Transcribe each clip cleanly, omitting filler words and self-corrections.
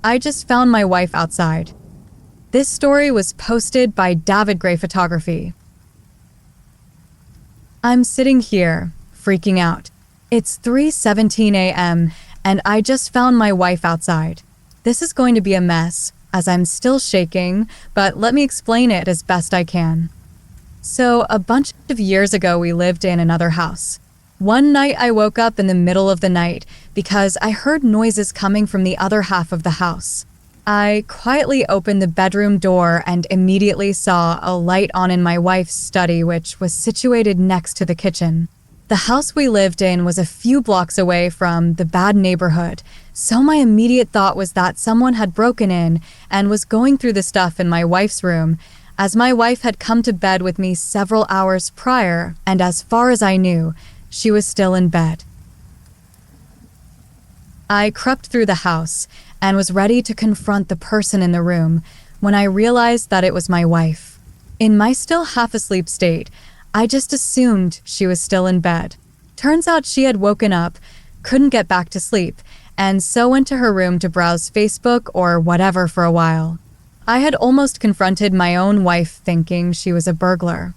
I just found my wife outside. This story was posted by David Gray Photography. I'm sitting here, freaking out. It's 3:17 a.m. and I just found my wife outside. This is going to be a mess, as I'm still shaking, but let me explain it as best I can. So, a bunch of years ago, we lived in another house. One night I woke up in the middle of the night because I heard noises coming from the other half of the house. I quietly opened the bedroom door and immediately saw a light on in my wife's study, which was situated next to the kitchen. The house we lived in was a few blocks away from the bad neighborhood, so my immediate thought was that someone had broken in and was going through the stuff in my wife's room, as my wife had come to bed with me several hours prior, and as far as I knew, she was still in bed. I crept through the house and was ready to confront the person in the room when I realized that it was my wife. In my still half-asleep state, I just assumed she was still in bed. Turns out she had woken up, couldn't get back to sleep, and so went to her room to browse Facebook or whatever for a while. I had almost confronted my own wife thinking she was a burglar.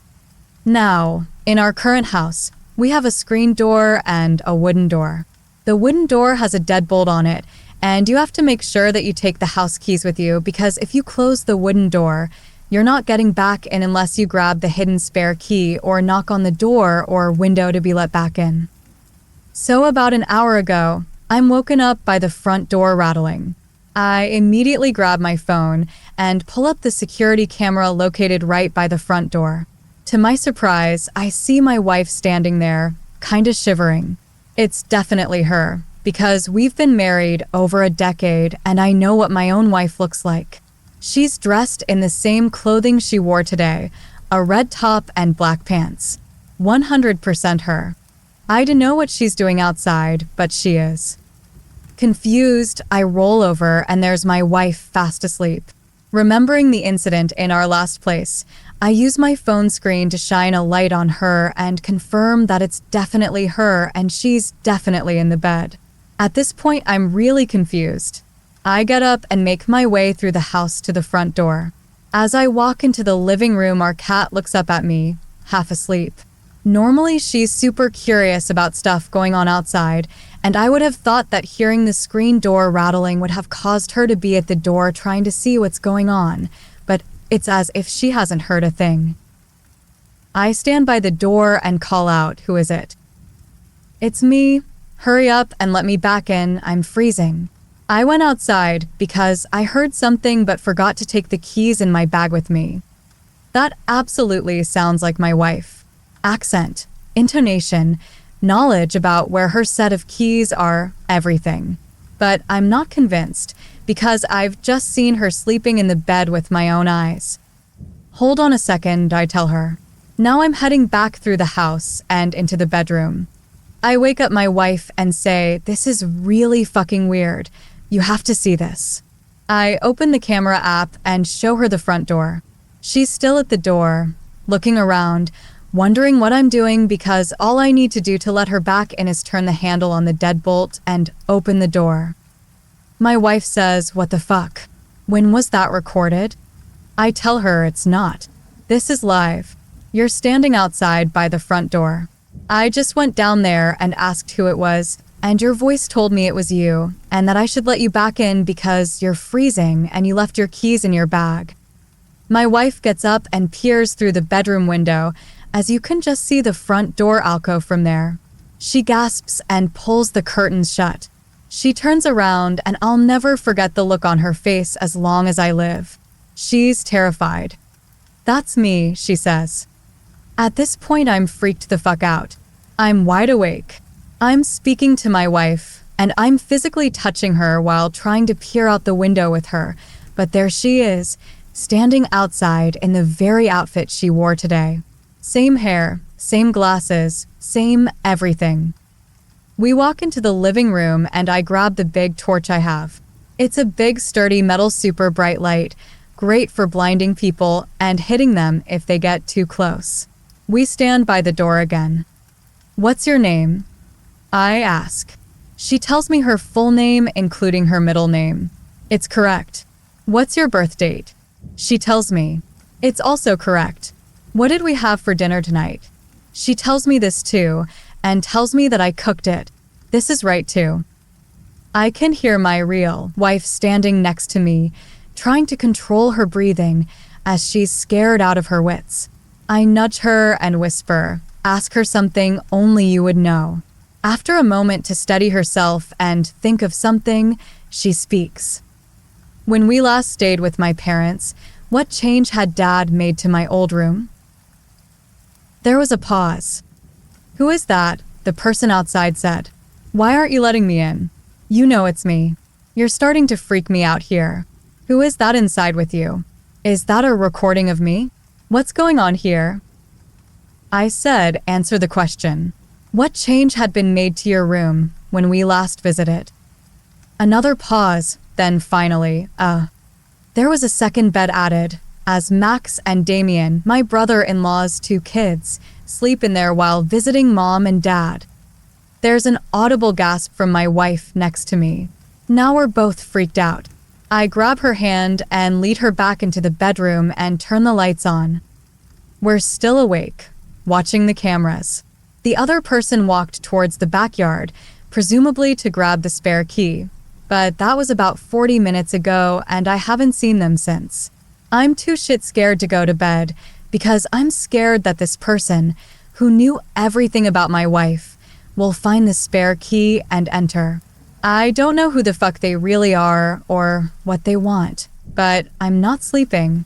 Now, in our current house, we have a screen door and a wooden door. The wooden door has a deadbolt on it, and you have to make sure that you take the house keys with you because if you close the wooden door, you're not getting back in unless you grab the hidden spare key or knock on the door or window to be let back in. So about an hour ago, I'm woken up by the front door rattling. I immediately grab my phone and pull up the security camera located right by the front door. To my surprise, I see my wife standing there, kinda shivering. It's definitely her, because we've been married over a decade and I know what my own wife looks like. She's dressed in the same clothing she wore today, a red top and black pants. 100% her. I don't know what she's doing outside, but she is. Confused, I roll over and there's my wife fast asleep. Remembering the incident in our last place, I use my phone screen to shine a light on her and confirm that it's definitely her and she's definitely in the bed. At this point, I'm really confused. I get up and make my way through the house to the front door. As I walk into the living room, our cat looks up at me, half asleep. Normally, she's super curious about stuff going on outside, and I would have thought that hearing the screen door rattling would have caused her to be at the door trying to see what's going on, but it's as if she hasn't heard a thing. I stand by the door and call out, "Who is it?" "It's me. Hurry up and let me back in. I'm freezing." I went outside because I heard something but forgot to take the keys in my bag with me. That absolutely sounds like my wife. Accent, intonation, knowledge about where her set of keys are, everything. But I'm not convinced because I've just seen her sleeping in the bed with my own eyes. "Hold on a second," I tell her. Now I'm heading back through the house and into the bedroom. I wake up my wife and say, "This is really fucking weird. You have to see this." I open the camera app and show her the front door. She's still at the door, looking around, wondering what I'm doing because all I need to do to let her back in is turn the handle on the deadbolt and open the door. My wife says, "What the fuck? When was that recorded?" I tell her it's not. This is live. You're standing outside by the front door. I just went down there and asked who it was, and your voice told me it was you, and that I should let you back in because you're freezing and you left your keys in your bag. My wife gets up and peers through the bedroom window, as you can just see the front door alcove from there. She gasps and pulls the curtains shut. She turns around, and I'll never forget the look on her face as long as I live. She's terrified. "That's me," she says. At this point, I'm freaked the fuck out. I'm wide awake. I'm speaking to my wife, and I'm physically touching her while trying to peer out the window with her, but there she is, standing outside in the very outfit she wore today. Same hair, same glasses, same everything. We walk into the living room and I grab the big torch I have. It's a big, sturdy metal super bright light, great for blinding people and hitting them if they get too close. We stand by the door again. "What's your name?" I ask. She tells me her full name, including her middle name. It's correct. What's your birth date? She tells me. It's also correct. What did we have for dinner tonight? She tells me this too, and tells me that I cooked it. This is right too. I can hear my real wife standing next to me, trying to control her breathing as she's scared out of her wits. I nudge her and whisper, ask her something only you would know. After a moment to steady herself and think of something, she speaks. When we last stayed with my parents, what change had Dad made to my old room? There was a pause. Who is that? The person outside said. Why aren't you letting me in? You know it's me. You're starting to freak me out here. Who is that inside with you? Is that a recording of me? What's going on here? I said, answer the question. What change had been made to your room when we last visited? Another pause, then finally, there was a second bed added, as Max and Damien, my brother-in-law's 2 kids, sleep in there while visiting Mom and Dad. There's an audible gasp from my wife next to me. Now we're both freaked out. I grab her hand and lead her back into the bedroom and turn the lights on. We're still awake, watching the cameras. The other person walked towards the backyard, presumably to grab the spare key. But that was about 40 minutes ago, and I haven't seen them since. I'm too shit scared to go to bed, because I'm scared that this person, who knew everything about my wife, will find the spare key and enter. I don't know who the fuck they really are or what they want, but I'm not sleeping.